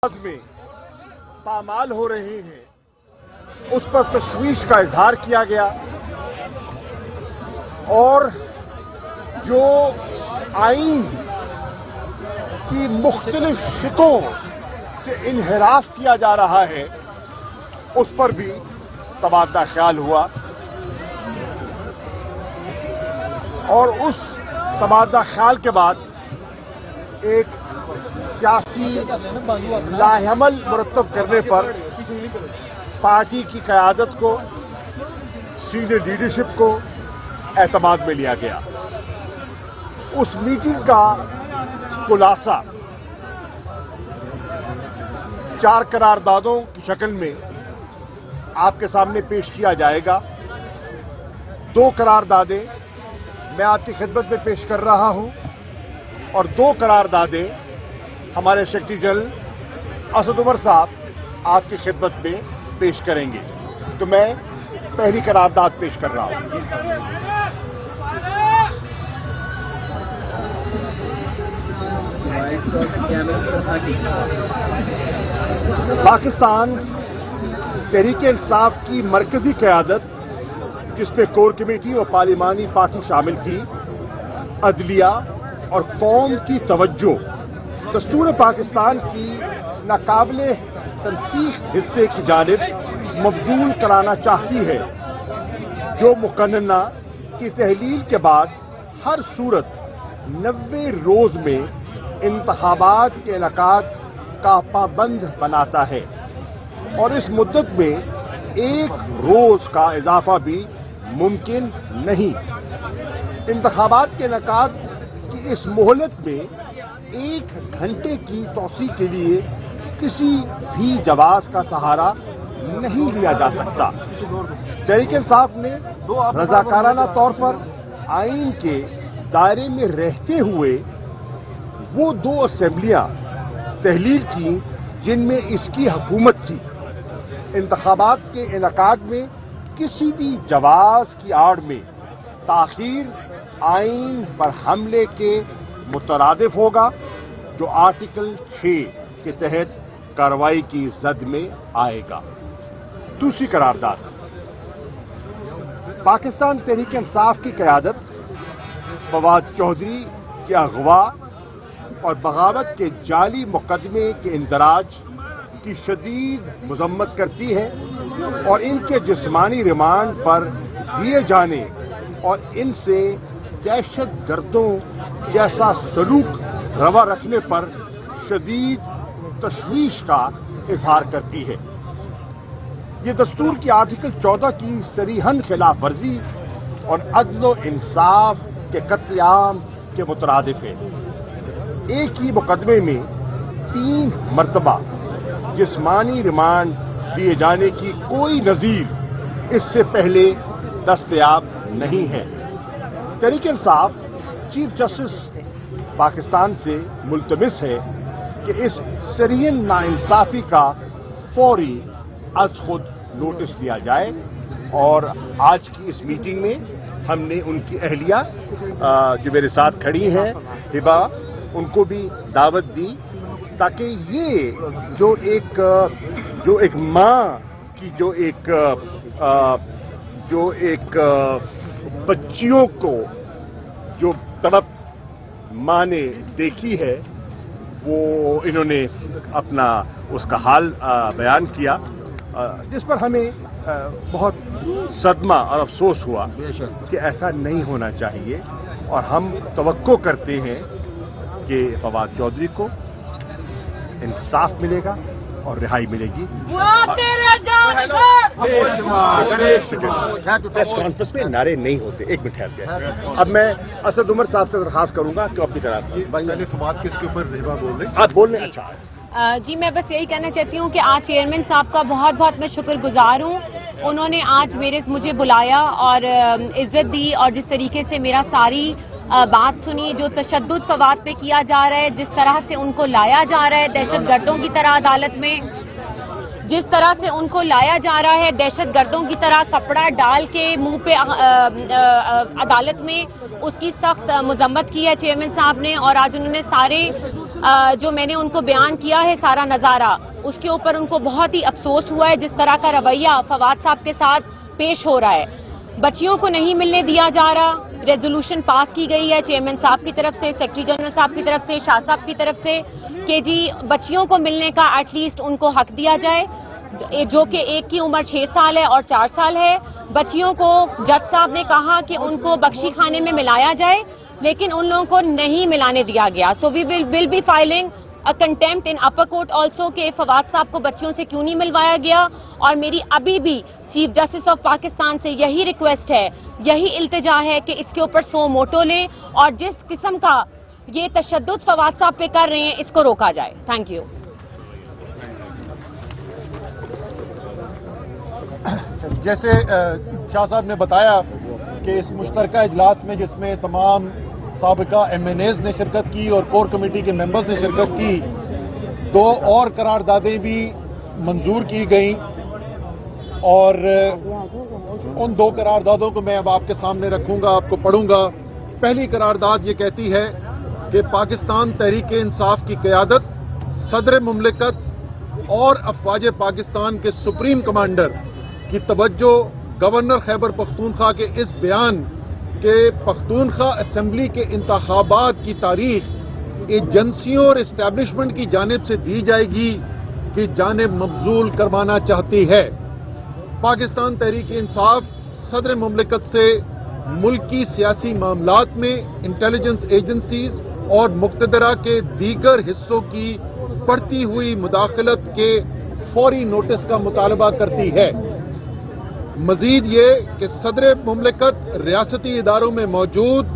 में पामाल हो रहे हैं उस पर तशवीश का इजहार किया गया और जो आइन की मुख्तलिफ शिकों से इन्हिराफ किया जा रहा है उस पर भी तबादला ख्याल हुआ और उस तबादला ख्याल के बाद एक सियासी लाहेअमल मुरत्तब करने पर पार्टी की क़यादत को, सीनियर लीडरशिप को एतमाद में लिया गया। उस मीटिंग का खुलासा 4 करारदादों की शक्ल में आपके सामने पेश किया जाएगा। 2 करारदादें मैं आपकी खिदमत में पेश कर रहा हूं और 2 करारदादें हमारे सेक्रेटरी जनरल असद उमर साहब आपकी खिदमत में पेश करेंगे। तो मैं पहली करारदाद पेश कर रहा हूं। पाकिस्तान तहरीक इंसाफ की मरकजी क़यादत, जिसमें कोर कमेटी और पार्लिमानी पार्टी शामिल थी, अदलिया और कौम की तवज्जो दस्तूर पाकिस्तान की नाकाबिले तनसीख हिस्से की जानिब मबजूल कराना चाहती है, जो मुकन्नना की तहलील के बाद हर सूरत 90 रोज़ में इंतखाबात के इनेकाद का पाबंद बनाता है और इस मुद्दत में 1 रोज़ का इजाफा भी मुमकिन नहीं। इंतखाबात के इनेकाद की इस मोहलत में 1 घंटे की तौसी के लिए किसी भी जवाज का सहारा नहीं लिया जा सकता। तहरीक इंसाफ ने रजाकाराना तौर पर आइन के दायरे में रहते हुए वो 2 असेंबलियां तहलील की जिनमें इसकी हुकूमत थी। इंतखाबात के इनेकाद में किसी भी जवाज की आड़ में ताखीर आइन पर हमले के मुतरादिफ होगा, जो आर्टिकल 6 के तहत कार्रवाई की जद में आएगा। दूसरी करारदाद, पाकिस्तान तहरीक इंसाफ की क़यादत फवाद चौधरी के अगवा और बगावत के जाली मुकदमे के इंदराज की शदीद मजम्मत करती है और इनके जिस्मानी रिमांड पर दिए जाने और इनसे दहशत गर्दों जैसा सलूक रवा रखने पर शदीद तशवीश का इजहार करती है। ये दस्तूर की आर्टिकल 14 की सरीहन खिलाफ वर्जी और अदल इंसाफ के कत्लेआम के मुतरादिफ है। एक ही मुकदमे में 3 मरतबा जिस्मानी रिमांड दिए जाने की कोई नज़ीर इससे पहले दस्तयाब नहीं है। तहरीक इंसाफ चीफ जस्टिस पाकिस्तान से मुल्तमिस है कि इस सरीहन नाइंसाफ़ी का फौरी अज खुद नोटिस दिया जाए और आज की इस मीटिंग में हमने उनकी अहलिया जो मेरे साथ खड़ी हैं, हिबा, उनको भी दावत दी ताकि ये जो एक माँ की जो एक बच्चियों को जो तड़प माँ ने देखी है, वो इन्होंने अपना उसका हाल बयान किया, जिस पर हमें बहुत सदमा और अफसोस हुआ कि ऐसा नहीं होना चाहिए और हम तवक्को करते हैं कि फवाद चौधरी को इंसाफ मिलेगा और रिहाई मिलेगी। प्रेस कॉन्फ्रेंस में नारे नहीं होते। 1 मिनट ठहर जाए। अब मैं असद उमर साहब से दरखास्त करूंगा कि अपनी तरफ पहले फवाद किसके ऊपर रिबा बोल रहे? आप बोल रहे? अच्छा जी, मैं बस यही कहना चाहती हूँ कि आज चेयरमैन साहब का बहुत बहुत मैं शुक्रगुजार हूँ। उन्होंने आज मुझे बुलाया और इज्जत दी और जिस तरीके से मेरा सारी बात सुनी, जो तशद्दुद फवाद पे किया जा रहा है, जिस तरह से उनको लाया जा रहा है दहशत गर्दों की तरह अदालत में, जिस तरह से उनको लाया जा रहा है दहशत गर्दों की तरह कपड़ा डाल के मुंह पे अदालत में, उसकी सख्त मजम्मत की है चेयरमैन साहब ने। और आज उन्होंने सारे جو میں نے ان کو بیان کیا ہے سارا نظارہ، اس کے اوپر ان کو بہت ہی افسوس ہوا ہے جس طرح کا رویہ فواد صاحب کے ساتھ پیش ہو رہا ہے. بچیوں کو نہیں ملنے دیا جا رہا. ریزولوشن پاس کی گئی ہے چیئرمین صاحب کی طرف سے، سیکرٹری جنرل صاحب کی طرف سے، شاہ صاحب کی طرف سے کہ جی بچیوں کو ملنے کا ایٹ لیسٹ ان کو حق دیا جائے، جو کہ ایک کی عمر 6 سال ہے اور 4 سال ہے. بچیوں کو جج صاحب نے کہا کہ ان کو بخشی خانے میں ملایا جائے، لیکن ان لوگوں کو نہیں ملانے دیا گیا. So we will be filing a contempt in upper court also کہ فواد صاحب کو بچیوں سے کیوں نہیں ملوایا گیا. اور میری ابھی بھی چیف جسٹس آف پاکستان سے یہی ریکویسٹ ہے، یہی التجا ہے کہ اس کے اوپر سو موٹو لیں اور جس قسم کا یہ تشدد فواد صاحب پہ کر رہے ہیں اس کو روکا جائے. Thank you. جیسے شاہ صاحب نے بتایا کہ اس مشترکہ اجلاس میں جس میں تمام سابقہ ایم این ایز نے شرکت کی اور کور کمیٹی کے ممبرز نے شرکت کی، 2 اور قراردادیں بھی منظور کی گئیں، اور ان 2 قراردادوں کو میں اب آپ کے سامنے رکھوں گا، آپ کو پڑھوں گا. پہلی قرارداد یہ کہتی ہے کہ پاکستان تحریک انصاف کی قیادت، صدر مملکت اور افواج پاکستان کے سپریم کمانڈر کی توجہ گورنر خیبر پختونخوا کے اس بیان کہ پختونخوا اسمبلی کے انتخابات کی تاریخ ایجنسیوں اور اسٹیبلشمنٹ کی جانب سے دی جائے گی کی جانب مبذول کروانا چاہتی ہے. پاکستان تحریک انصاف صدر مملکت سے ملکی سیاسی معاملات میں انٹیلیجنس ایجنسیز اور مقتدرہ کے دیگر حصوں کی بڑھتی ہوئی مداخلت کے فوری نوٹس کا مطالبہ کرتی ہے. مزید یہ کہ صدر مملکت ریاستی اداروں میں موجود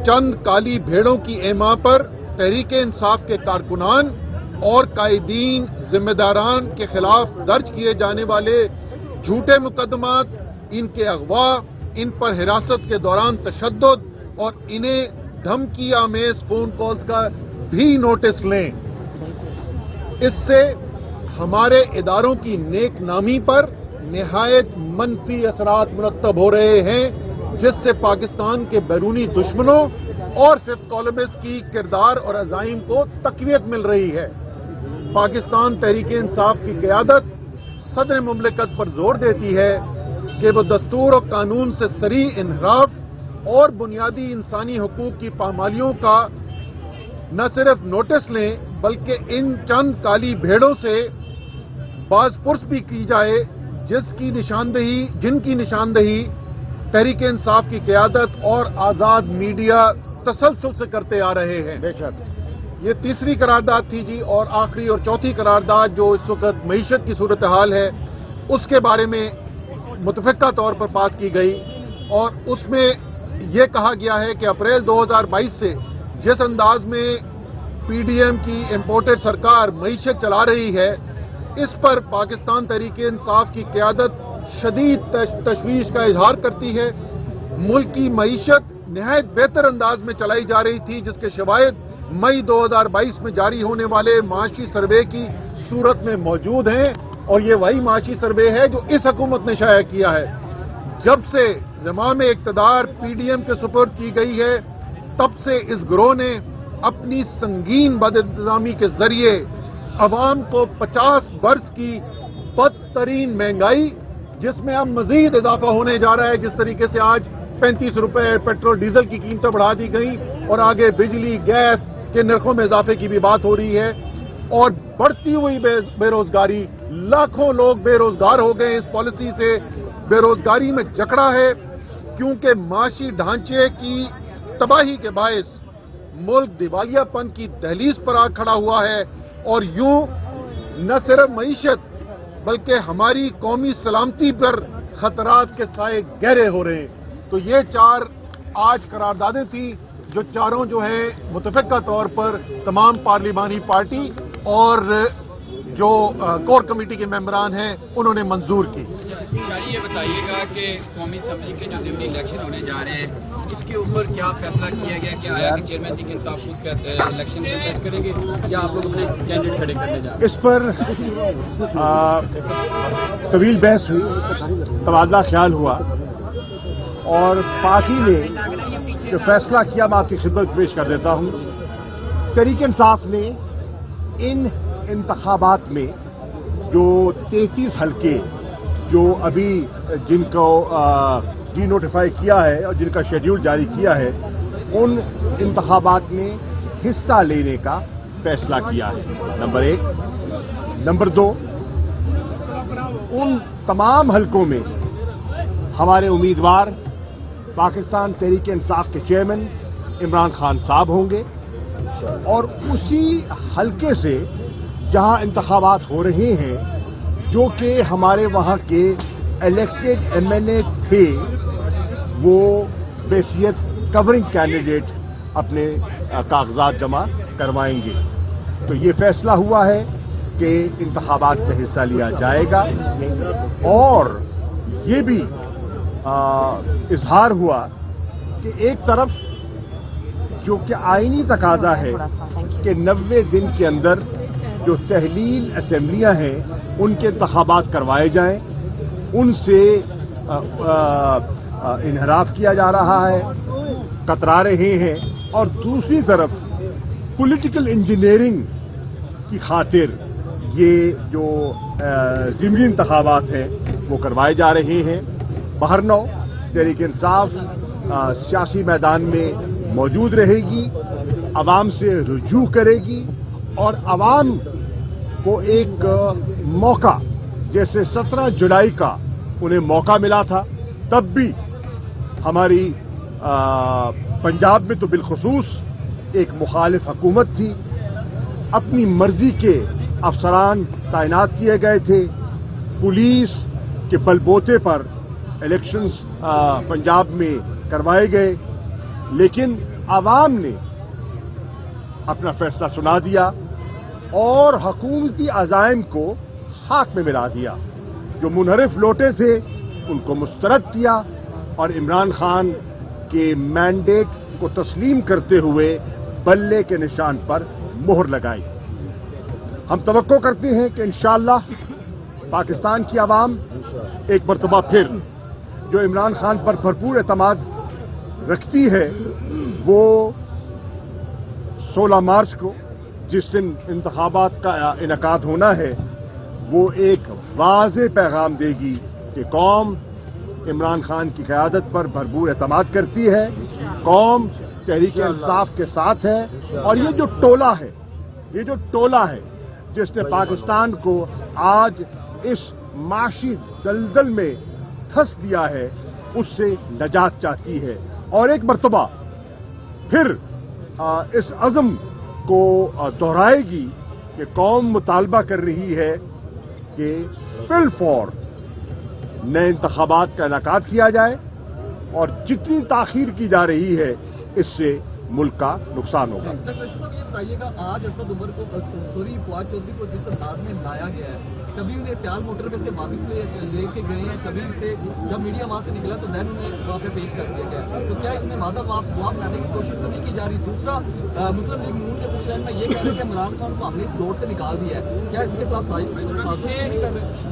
چند کالی بھیڑوں کی ایما پر تحریک انصاف کے کارکنان اور قائدین ذمہ داران کے خلاف درج کیے جانے والے جھوٹے مقدمات، ان کے اغوا، ان پر حراست کے دوران تشدد اور انہیں دھمکی آمیز فون کالز کا بھی نوٹس لیں. اس سے ہمارے اداروں کی نیک نامی پر نہایت منفی اثرات مرتب ہو رہے ہیں، جس سے پاکستان کے بیرونی دشمنوں اور ففتھ کالمسٹ کی کردار اور عزائم کو تقویت مل رہی ہے. پاکستان تحریک انصاف کی قیادت صدر مملکت پر زور دیتی ہے کہ وہ دستور و قانون سے صریح انحراف اور بنیادی انسانی حقوق کی پامالیوں کا نہ صرف نوٹس لیں بلکہ ان چند کالی بھیڑوں سے باز پرس بھی کی جائے جن کی نشاندہی تحریک انصاف کی قیادت اور آزاد میڈیا تسلسل سے کرتے آ رہے ہیں. یہ تیسری قرارداد تھی جی. اور آخری اور چوتھی قرارداد جو اس وقت معیشت کی صورتحال ہے اس کے بارے میں متفقہ طور پر پاس کی گئی، اور اس میں یہ کہا گیا ہے کہ اپریل 2022 سے جس انداز میں پی ڈی ایم کی امپورٹڈ سرکار معیشت چلا رہی ہے، اس پر پاکستان تحریک انصاف کی قیادت شدید تشویش کا اظہار کرتی ہے. ملک کی معیشت نہایت بہتر انداز میں چلائی جا رہی تھی، جس کے شواہد مئی 2022 میں جاری ہونے والے معاشی سروے کی صورت میں موجود ہیں، اور یہ وہی معاشی سروے ہے جو اس حکومت نے شائع کیا ہے. جب سے زمام اقتدار پی ڈی ایم کے سپرد کی گئی ہے، تب سے اس گروہ نے اپنی سنگین بد انتظامی کے ذریعے عوام کو 50 برس کی بدترین مہنگائی، جس میں اب مزید اضافہ ہونے جا رہا ہے، جس طریقے سے آج 35 روپے پیٹرول ڈیزل کی قیمتیں بڑھا دی گئیں اور آگے بجلی گیس کے نرخوں میں اضافے کی بھی بات ہو رہی ہے، اور بڑھتی ہوئی بے روزگاری، لاکھوں لوگ بے روزگار ہو گئے. اس پالیسی سے بے روزگاری میں جکڑا ہے، کیونکہ معاشی ڈھانچے کی تباہی کے باعث ملک دیوالیہ پن کی دہلیز پر آ کھڑا ہوا ہے، اور یوں نہ صرف معیشت بلکہ ہماری قومی سلامتی پر خطرات کے سائے گہرے ہو رہے ہیں. تو یہ 4 آج قراردادیں تھیں جو چاروں جو ہیں متفقہ طور پر تمام پارلیمانی پارٹی اور جو کور کمیٹی کے ممبران ہیں انہوں نے منظور کی. شاہی یہ بتائیے گا کہ قومی اسمبلی کے جو ضمنی الیکشن ہونے جا رہے ہیں اس کے اوپر کیا فیصلہ کیا گیا کہ آیا کہ چیئرمین تحریک انصاف خود الیکشن کنٹیسٹ کریں گے یا آپ لوگ اپنے کینڈیڈیٹ کھڑے کرنے جا رہے ہیں؟ اس پر طویل بحث ہوئی، تبادلہ خیال ہوا، اور پارٹی نے جو فیصلہ کیا میں آپ کی خدمت پیش کر دیتا ہوں तहरीक इंसाफ ने इन इंतखाबात में जो 33 हलके जो अभी जिनको डी नोटिफाई किया है और जिनका शेड्यूल जारी किया है, उन इंतखाबात में हिस्सा लेने का फैसला किया है, नंबर 1। नंबर 2, उन तमाम हलकों में हमारे उम्मीदवार पाकिस्तान तहरीक इंसाफ के चेयरमैन इमरान खान साहब होंगे, और उसी हलके से जहां इंतखाबात हो रहे हैं जो कि हमारे वहां के इलेक्टेड एमएलए थे, वो बेसियत कवरिंग कैंडिडेट अपने कागजात जमा करवाएंगे। तो ये फैसला हुआ है कि इंतखाबात में हिस्सा लिया जाएगा, और ये भी इजहार हुआ कि एक तरफ जो कि आईनी तकाजा है कि 90 दिन के अंदर जो तहलील असम्बलियां हैं उनके इंतखाबात करवाए जाएं, उनसे इनहराफ किया जा रहा है, कतरा रहे हैं, और दूसरी तरफ पॉलिटिकल इंजीनियरिंग की खातिर ये जो ज़िमनी इंतखाबात हैं वो करवाए जा रहे हैं। बहरनौ तहरीक इंसाफ सियासी मैदान में मौजूद रहेगी, आवाम से रुजू करेगी, और आवाम को एक मौका, जैसे 17 जुलाई का उन्हें मौका मिला था, तब भी हमारी पंजाब में तो बिलखुसूस एक मुखालिफ हुकूमत थी, अपनी मर्जी के अफसरान तैनात किए गए थे, पुलिस के बलबूते पर इलेक्शंस पंजाब में करवाए गए, लेकिन आवाम ने अपना फैसला सुना दिया और हुकूमती अज़ाइम को खाक में मिला दिया। जो मुनहरिफ लौटे थे उनको मुस्तरद किया और इमरान खान के मैंडेट को तस्लीम करते हुए बल्ले के निशान पर मोहर लगाई। हम तवक्को करते हैं कि इंशाअल्लाह पाकिस्तान की आवाम एक मरतबा फिर जो इमरान खान पर भरपूर एतमाद रखती है, वो 16 मार्च को जिस दिन इंतखाबात का इनेकाद होना है, वो एक वाज़े पैगाम देगी कि कौम इमरान खान की क़यादत पर भरपूर एतमाद करती है, कौम तहरीक इंसाफ के साथ है, और ये जो टोला है जिसने पाकिस्तान को आज इस माशी दलदल में धंस दिया है, उससे नजात चाहती है और एक मरतबा फिर इस अज़म को दोहराएगी कि कौम मुतालबा कर रही है कि फिल फौर नए इंतखाबात का इनेकाद किया जाए, और जितनी ताख़ीर की जा रही है इससे मुल्क का नुकसान होगा। ये बताइएगा, आज असद उमर को फवाद चौधरी को जिस अंदाज में लाया गया है, कभी उन्हें सियाल मोटर में से वापस लेके गए हैं, कभी से जब मीडिया वहाँ से निकला तो दैन उन्हें वहाँ पे पेश कर दिया गया, तो क्या इसमें वादा जवाब लाने की कोशिश तो नहीं की जा रही? दूसरा, मुस्लिम लीग नून के कुछ लाइन में ये कह रहे हैं कि इमरान खान को हमने इस दौर से निकाल दिया है, क्या इसके खिलाफ साजिश नहीं कर रहे?